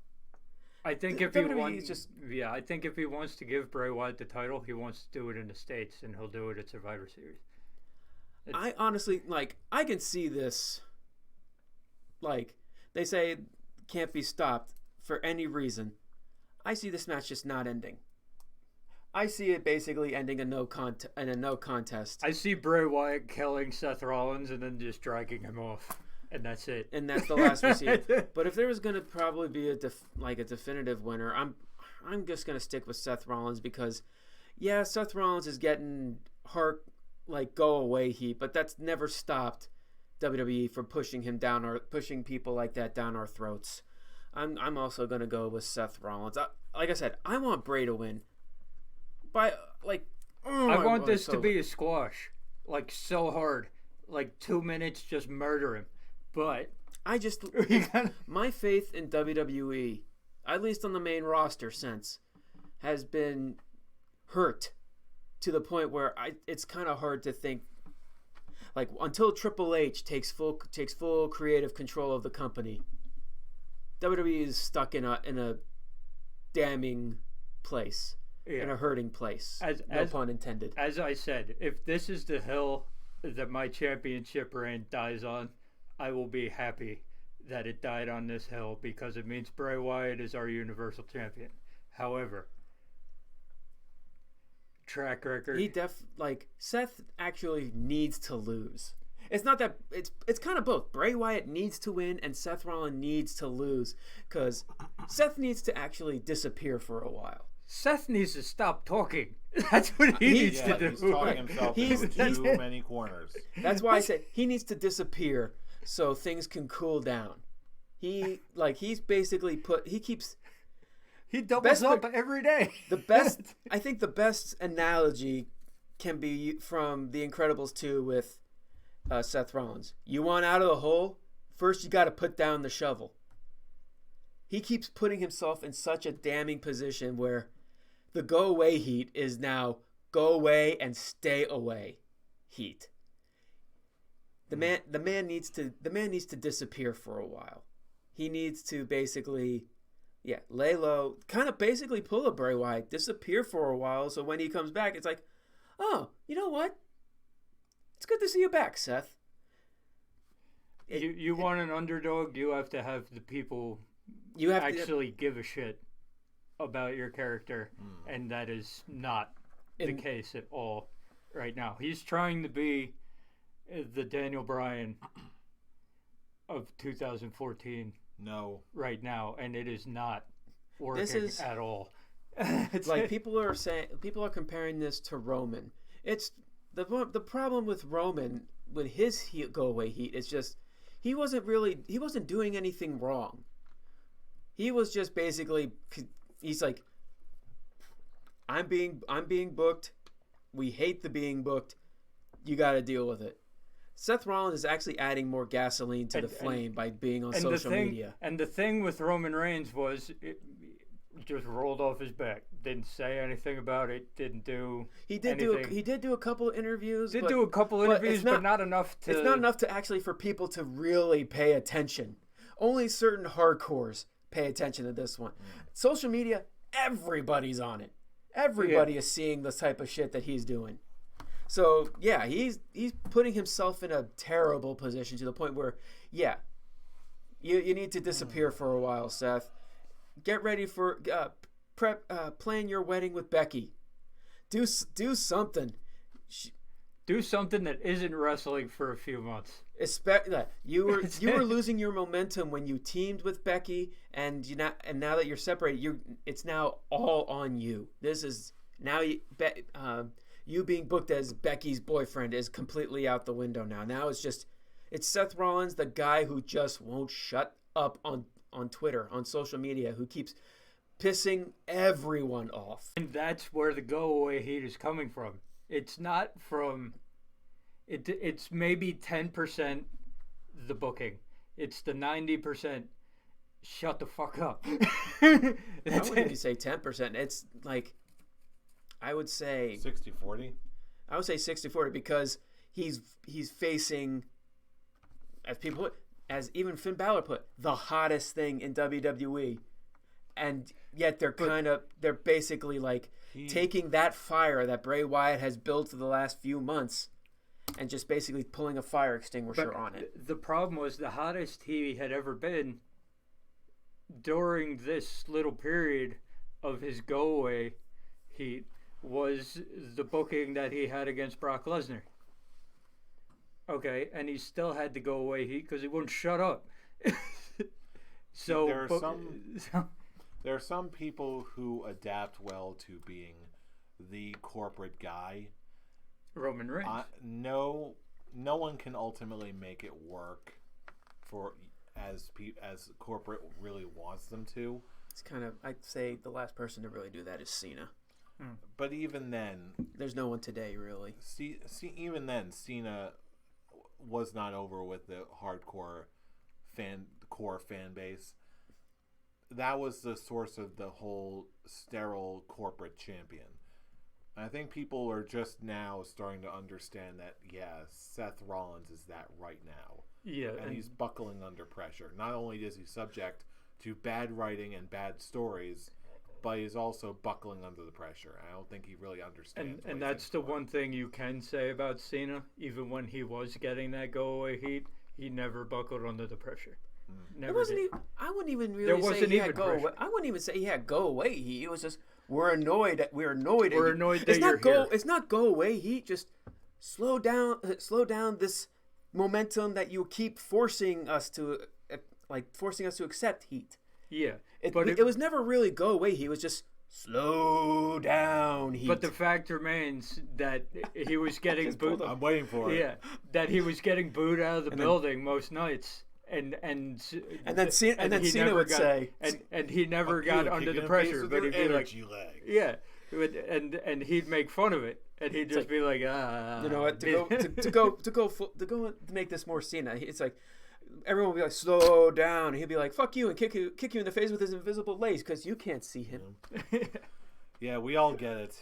I think if he wants to give Bray Wyatt the title, he wants to do it in the States, and he'll do it at Survivor Series. I honestly I can see this. Like they say, can't be stopped for any reason. I see this match just not ending. I see it basically ending in a no contest. I see Bray Wyatt killing Seth Rollins and then just dragging him off, and that's it. And that's the last we see. But if there was going to probably be a definitive winner, I'm just going to stick with Seth Rollins because, yeah, Seth Rollins is getting heart go away heat, but that's never stopped WWE from pushing him down or pushing people like that down our throats. I'm also going to go with Seth Rollins. Like I said, I want Bray to win. I want this to be a squash, so hard, 2 minutes, just murder him. But my faith in WWE, at least on the main roster sense, has been hurt to the point where it's kind of hard to think. Until Triple H takes full creative control of the company, WWE is stuck in a damning place. Yeah. In a hurting place. No pun intended. As I said, if this is the hill that my championship reign dies on, I will be happy that it died on this hill because it means Bray Wyatt is our Universal Champion. However, track record. Seth actually needs to lose. It's not that it's kind of both. Bray Wyatt needs to win and Seth Rollins needs to lose because Seth needs to actually disappear for a while. Seth needs to stop talking. That's what he needs to do. He's talking himself into too many corners. That's why I said he needs to disappear so things can cool down. He's basically he doubles up every day. I think the best analogy can be from The Incredibles 2 with Seth Rollins. You want out of the hole? First you got to put down the shovel. He keeps putting himself in such a damning position where the go away heat is now go away and stay away heat. The man needs to disappear for a while. He needs to basically lay low, kind of basically pull a Bray Wyatt, disappear for a while so when he comes back it's like, "Oh, you know what? It's good to see you back, Seth." You want an underdog, you have to have the people actually give a shit about your character, and that is not the case at all right now. He's trying to be the Daniel Bryan of 2014 right now, and it is not working at all. It's people are comparing this to Roman. It's the problem with Roman with his go away heat is just he wasn't doing anything wrong. He was just basically, he's like, I'm being booked. We hate the being booked. You got to deal with it. Seth Rollins is actually adding more gasoline to the flame by being on social media. And the thing with Roman Reigns was it just rolled off his back. Didn't say anything about it. Didn't do anything. He did do a couple of interviews. But not enough to. It's not enough to actually for people to really pay attention. Only certain hardcores pay attention to this one. Social media, everybody's on it. Everybody is seeing the type of shit that he's doing. So yeah, he's putting himself in a terrible position to the point where, yeah, you need to disappear for a while, Seth. Get ready for plan your wedding with Becky. Do something. Do something that isn't wrestling for a few months. You were losing your momentum when you teamed with Becky, and now that you're separated, it's now all on you. This is now you being booked as Becky's boyfriend is completely out the window now. Now it's Seth Rollins, the guy who just won't shut up on Twitter, on social media, who keeps pissing everyone off. And that's where the go away heat is coming from. It's not from it's maybe 10% the booking. It's the 90% shut the fuck up. I wouldn't even say 10%. It's like, I would say 60-40. I would say 60-40 because he's facing, as even Finn Balor put, the hottest thing in WWE, and yet they're basically like taking that fire that Bray Wyatt has built for the last few months and just basically pulling a fire extinguisher on it. The problem was the hottest he had ever been during this little period of his go away heat was the booking that he had against Brock Lesnar. Okay, and he still had to go away heat because he wouldn't shut up. So there are some people who adapt well to being the corporate guy. Roman Reigns. No one can ultimately make it work for as corporate really wants them to. It's kind of, I'd say the last person to really do that is Cena. But even then, there's no one today really. Even then, Cena was not over with the hardcore core fan base. That was the source of the whole sterile corporate champion. I think people are just now starting to understand that, yeah, Seth Rollins is that right now. Yeah. And he's buckling under pressure. Not only is he subject to bad writing and bad stories, but he's also buckling under the pressure. I don't think he really understands. And that's the one thing you can say about Cena. Even when he was getting that go-away heat, he never buckled under the pressure. Never did. I wouldn't even really say he had go away. I wouldn't even say he had go away heat. It was just we're annoyed. We're annoyed that you're here. It's not go away heat. Just slow down this momentum that you keep forcing us to accept heat. Yeah, it was never really go away heat. It was just slow down heat. But the fact remains that he was getting booed. I'm waiting for it. Yeah, that he was getting booed out of the building most nights. And then Cena would say, and he never got under the pressure, but he'd be like, legs. yeah, and he'd make fun of it, and he'd just be like, you know what, to make this more Cena, it's like everyone would be like, slow down, and he'd be like, fuck you, and kick you in the face with his invisible lace because you can't see him. Yeah, we all get it.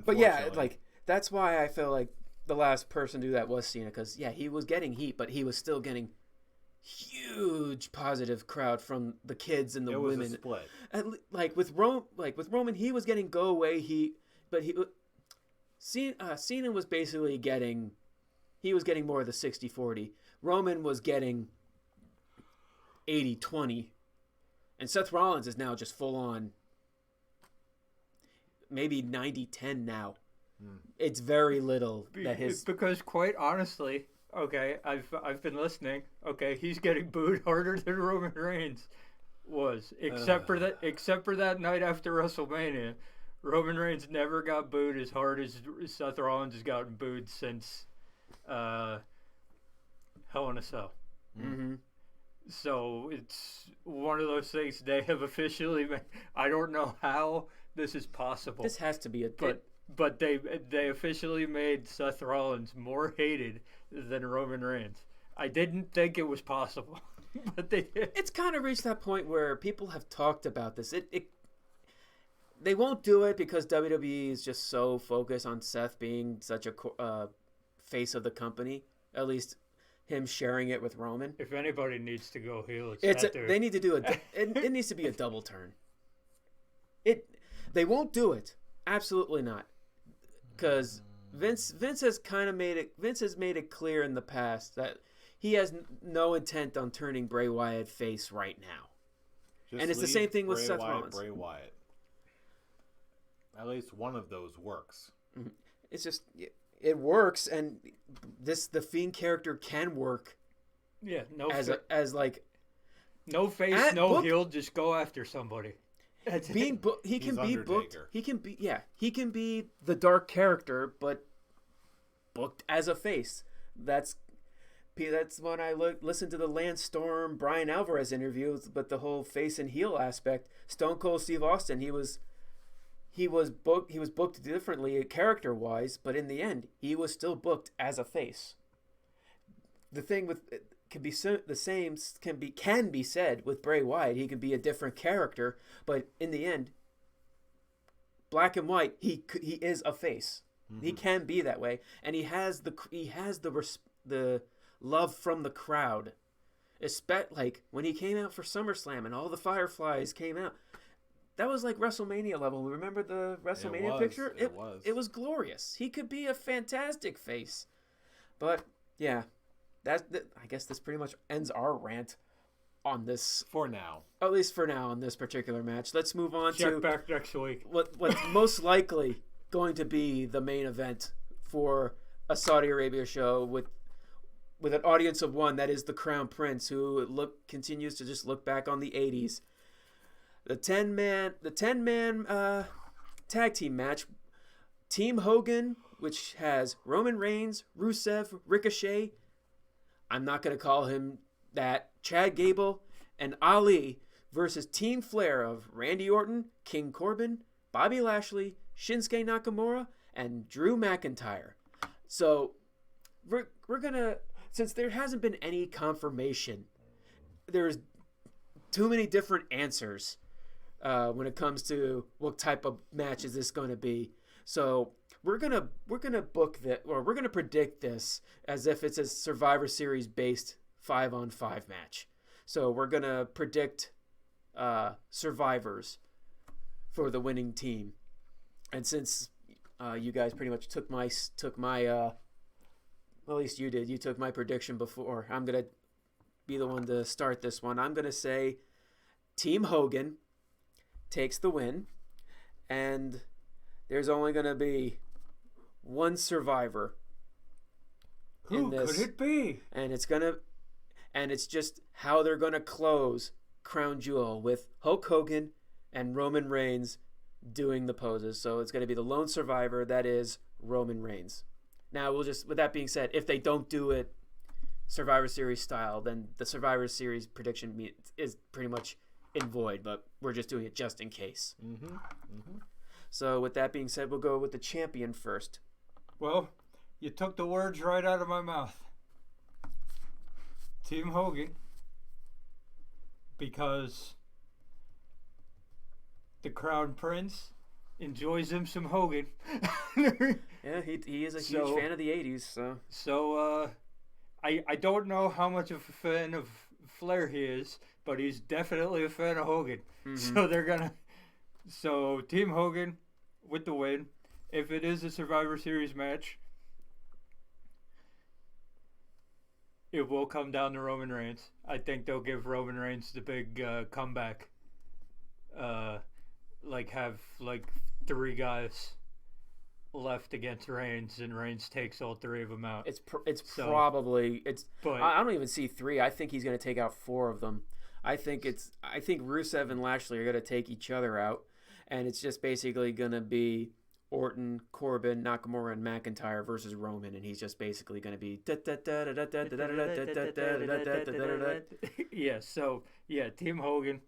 But yeah, like that's why I feel like the last person to do that was Cena, because yeah, he was getting heat, but he was still getting huge positive crowd from the kids and the women. A split. Like with Roman, he was getting go away heat, but Cena was basically getting more of the 60-40. Roman was getting 80-20, and Seth Rollins is now just full on maybe 90-10 now. It's very little that his, because quite honestly, okay, I've been listening. Okay, he's getting booed harder than Roman Reigns was, except for that night after WrestleMania. Roman Reigns never got booed as hard as Seth Rollins has gotten booed since Hell in a Cell. Mm-hmm. So it's one of those things they have officially made. I don't know how this is possible. This has to be but they officially made Seth Rollins more hated than Roman Reigns. I didn't think it was possible, but they did. It's kind of reached that point where people have talked about this. They won't do it because WWE is just so focused on Seth being such a face of the company. At least him sharing it with Roman. If anybody needs to go heel, They need to do it needs to be a double turn. They won't do it. Absolutely not. Because Vince has kind of made it. Vince has made it clear in the past that he has no intent on turning Bray Wyatt face right now. And it's the same thing with Seth Rollins. Bray Wyatt. At least one of those works. It's just it works, and the Fiend character can work. Yeah, no face, no heel. Just go after somebody. He can be booked. He can be the dark character, but booked as a face. That's when I listened to the Lance Storm, Brian Alvarez interview, but the whole face and heel aspect. Stone Cold Steve Austin, he was booked differently character wise, but in the end, he was still booked as a face. The thing with can be said with Bray Wyatt. He can be a different character, but in the end, black and white, he is a face. Mm-hmm. He can be that way, and he has the love from the crowd. Like when he came out for SummerSlam and all the Fireflies came out. That was like WrestleMania level. Remember the WrestleMania picture? It was glorious. He could be a fantastic face. But yeah, I guess this pretty much ends our rant on this. For now. At least for now on this particular match. Let's move on to back next week. What's most likely going to be the main event for a Saudi Arabia show with an audience of one, that is the Crown Prince, who continues to just look back on the 80s. The 10-man tag team match. Team Hogan, which has Roman Reigns, Rusev, Ricochet. I'm not going to call him that. Chad Gable and Ali versus Team Flair of Randy Orton, King Corbin, Bobby Lashley, Shinsuke Nakamura, and Drew McIntyre. So we're going to, since there hasn't been any confirmation, there's too many different answers when it comes to what type of match is this going to be. So we're gonna book that, or we're gonna predict this as if it's a Survivor Series based 5-on-5 match. So we're gonna predict survivors for the winning team. And since you guys pretty much took my well, at least you did. You took my prediction before. I'm gonna be the one to start this one. I'm gonna say Team Hogan takes the win, and there's only going to be one survivor. Who could it be? And it's just how they're going to close Crown Jewel with Hulk Hogan and Roman Reigns doing the poses. So it's going to be the lone survivor, that is Roman Reigns. Now, with that being said, if they don't do it Survivor Series style, then the Survivor Series prediction is pretty much in void, but we're just doing it just in case. Mm-hmm. Mm-hmm. So with that being said, we'll go with the champion first. Well, you took the words right out of my mouth. Team Hogan, because the Crown Prince enjoys him some Hogan. Yeah, he is a huge fan of the 80s. So I don't know how much of a fan of Flair he is, but he's definitely a fan of Hogan. Mm-hmm. So Team Hogan with the win. If it is a Survivor Series match, it will come down to Roman Reigns. I think they'll give Roman Reigns the big comeback. Have 3 guys left against Reigns, and Reigns takes all 3 of them out. I don't even see 3. I think he's going to take out 4 of them. I think Rusev and Lashley are going to take each other out, and it's just basically going to be Orton, Corbin, Nakamura, and McIntyre versus Roman, and he's just basically going to be yeah. Team Hogan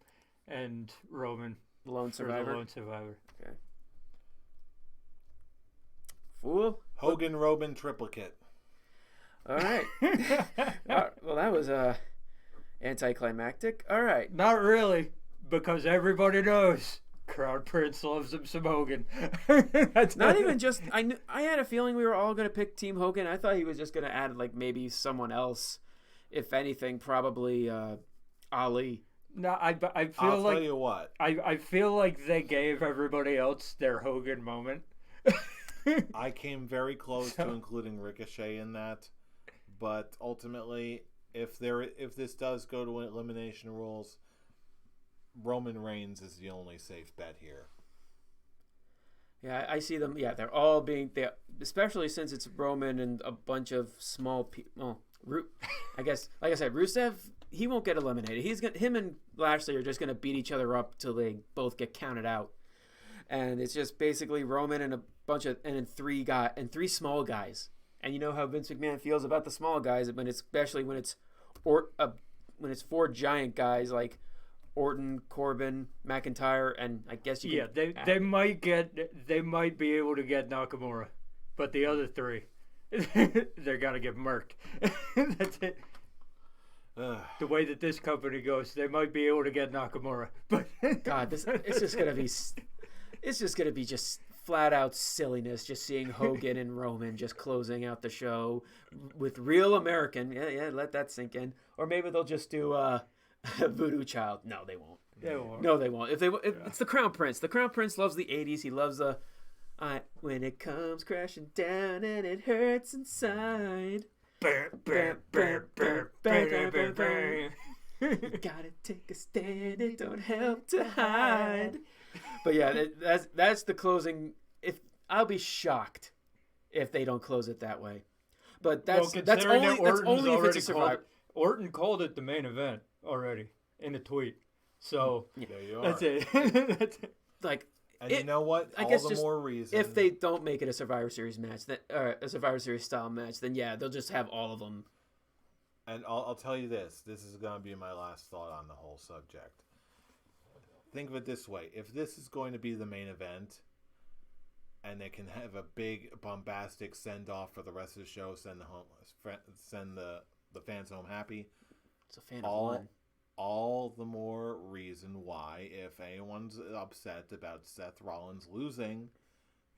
and Roman, the lone survivor. Okay. Fool. Hogan Roman triplicate. All right. Well, that was anticlimactic. All right. Not really, because everybody knows Crown Prince loves him some Hogan. Not even just I had a feeling we were all gonna pick Team Hogan. I thought he was just gonna add like maybe someone else. If anything, probably Ali. No, I feel I'll like tell you what. I feel like they gave everybody else their Hogan moment. I came very close to including Ricochet in that, but ultimately, if this does go to elimination rules, Roman Reigns is the only safe bet here. Yeah, I see them. Yeah, they're all being there, especially since it's Roman and a bunch of small people. Well, I guess, like I said, Rusev, he won't get eliminated. Him and Lashley are just gonna beat each other up till they both get counted out, and it's just basically Roman and a bunch of and then three small guys. And you know how Vince McMahon feels about the small guys, but especially when it's four giant guys like Orton, Corbin, McIntyre, and I guess you can... they might be able to get Nakamura, but the other three, they're gonna get murked. That's it. The way that this company goes, they might be able to get Nakamura, but God, it's just gonna be just flat out silliness. Just seeing Hogan and Roman just closing out the show with real American. Yeah, let that sink in. Or maybe they'll just do Voodoo Child. No, they won't. No, they won't. If it's the Crown Prince. The Crown Prince loves the '80s. He loves the when it comes crashing down and it hurts inside. You gotta take a stand. It don't help to hide. But yeah, that's the closing. I'll be shocked if they don't close it that way. But that's only if it's a Survivor. Orton called it the main event already in a tweet. So there you are. That's it. That's it. Like, you know what? I guess all the more reason. If they don't make it a Survivor Series match, or a Survivor Series style match, then yeah, they'll just have all of them. And I'll tell you this. This is going to be my last thought on the whole subject. Think of it this way. If this is going to be the main event, and they can have a big bombastic send-off for the rest of the show, send the fans home happy, it's a fan of one. All the more reason why, if anyone's upset about Seth Rollins losing,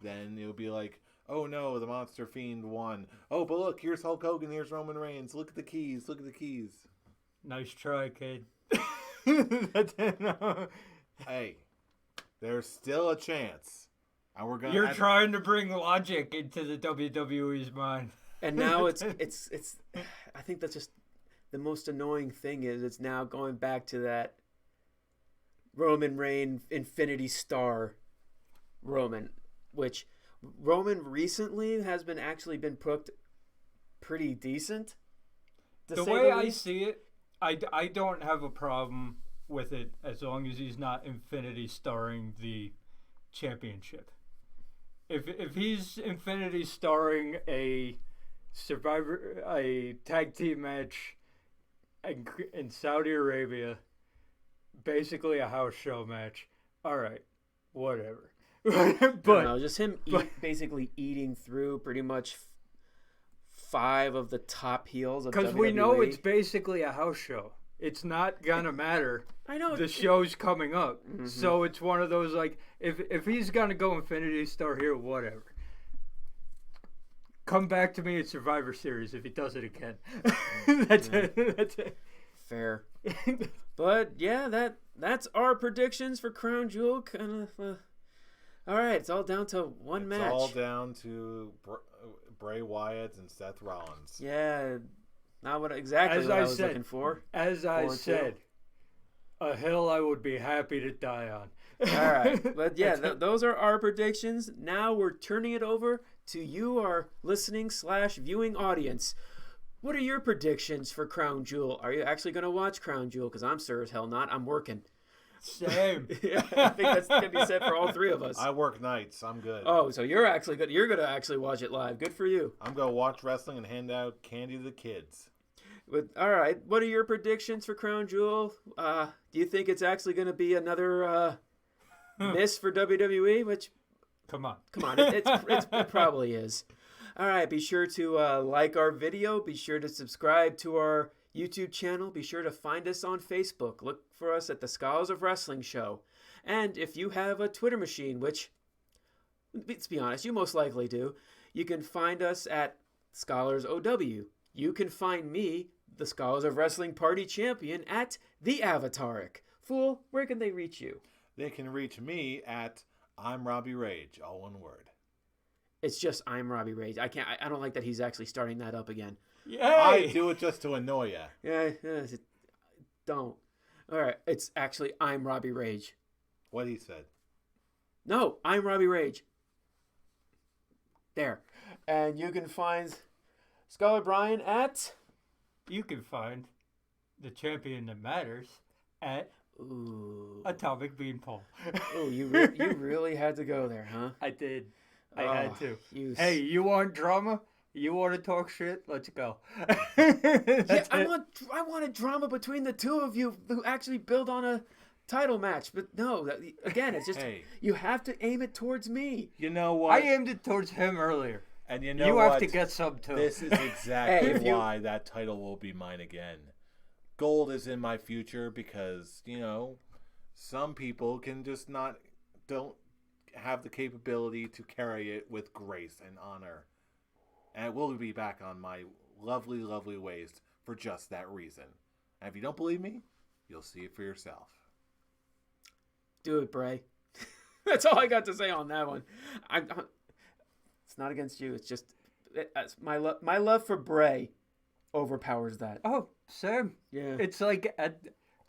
then it'll be like, oh no, the Monster Fiend won. Oh, but look, here's Hulk Hogan, here's Roman Reigns. Look at the keys, look at the keys. Nice try, kid. Hey, there's still a chance. And we're gonna You're trying to bring logic into the WWE's mind. And now it's I think that's just the most annoying thing is it's now going back to that Roman Reigns Infinity Star Roman, which Roman recently has been booked pretty decent. The way I see it, I don't have a problem with it as long as he's not Infinity Starring the championship. If he's Infinity Starring a tag team match in Saudi Arabia, basically a house show match, all right, whatever. But just him basically eating through pretty much 5 of the top heels of WWE. Because we know it's basically a house show. It's not gonna matter. I know the show's coming up, so it's one of those like if he's gonna go Infinity Star here, whatever. Come back to me at Survivor Series if he does it again. That's it. Fair. But yeah, that's our predictions for Crown Jewel. Kind of. All right, it's all down to one match. It's all down to Bray Wyatt and Seth Rollins. Yeah, not what I was looking for. As I said, a hill I would be happy to die on. All right, but yeah, those are our predictions. Now we're turning it over to you, our listening / viewing audience. What are your predictions for Crown Jewel? Are you actually going to watch Crown Jewel? Because I'm sure as hell not. I'm working. Same. Yeah, I think that's going to be said for all 3 of us. I work nights. I'm good. Oh, so you're actually good. You're going to actually watch it live. Good for you. I'm going to watch wrestling and hand out candy to the kids. But, all right, what are your predictions for Crown Jewel? Do you think it's actually going to be another miss for WWE? Which, come on, it probably is. All right, be sure to like our video. Be sure to subscribe to our YouTube channel. Be sure to find us on Facebook. Look for us at the Scholars of Wrestling Show. And if you have a Twitter machine, which, let's be honest, you most likely do, you can find us at Scholars OW. You can find me, the Scholars of Wrestling Party Champion, at The Avataric. Fool, where can they reach you? They can reach me at I'm Robbie Rage, all one word. It's just I'm Robbie Rage. I don't like that he's actually starting that up again. Yay! I do it just to annoy you. Yeah, don't. All right, it's actually I'm Robbie Rage. What he said. No, I'm Robbie Rage. There. And you can find Scholar Brian at... You can find the champion that matters at Atomic Beanpole. Oh, you really had to go there, huh? I did. I had to. Hey, you want drama? You want to talk shit? Let's go. yeah, I wanted drama between the two of you who actually build on a title match. But no, again, it's just you have to aim it towards me. You know what? I aimed it towards him earlier. And you know you what? have to get some too. This is exactly why that title will be mine again. Gold is in my future because, some people can just don't have the capability to carry it with grace and honor. And it will be back on my lovely, lovely waist for just that reason. And if you don't believe me, you'll see it for yourself. Do it, Bray. That's all I got to say on that one. It's not against you. It's just my love for Bray overpowers that. Oh, Sam. Yeah. It's like,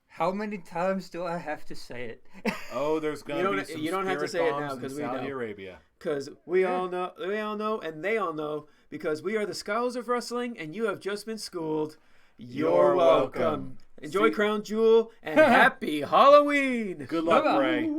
how many times do I have to say it? Oh, there's gonna be some. You don't have to say it now because we know. Saudi Arabia. Because we all know, and they all know, because we are the Scholars of Wrestling, and you have just been schooled. You're welcome. Enjoy Crown Jewel, and happy Halloween. Good luck, Bye-bye. Ray.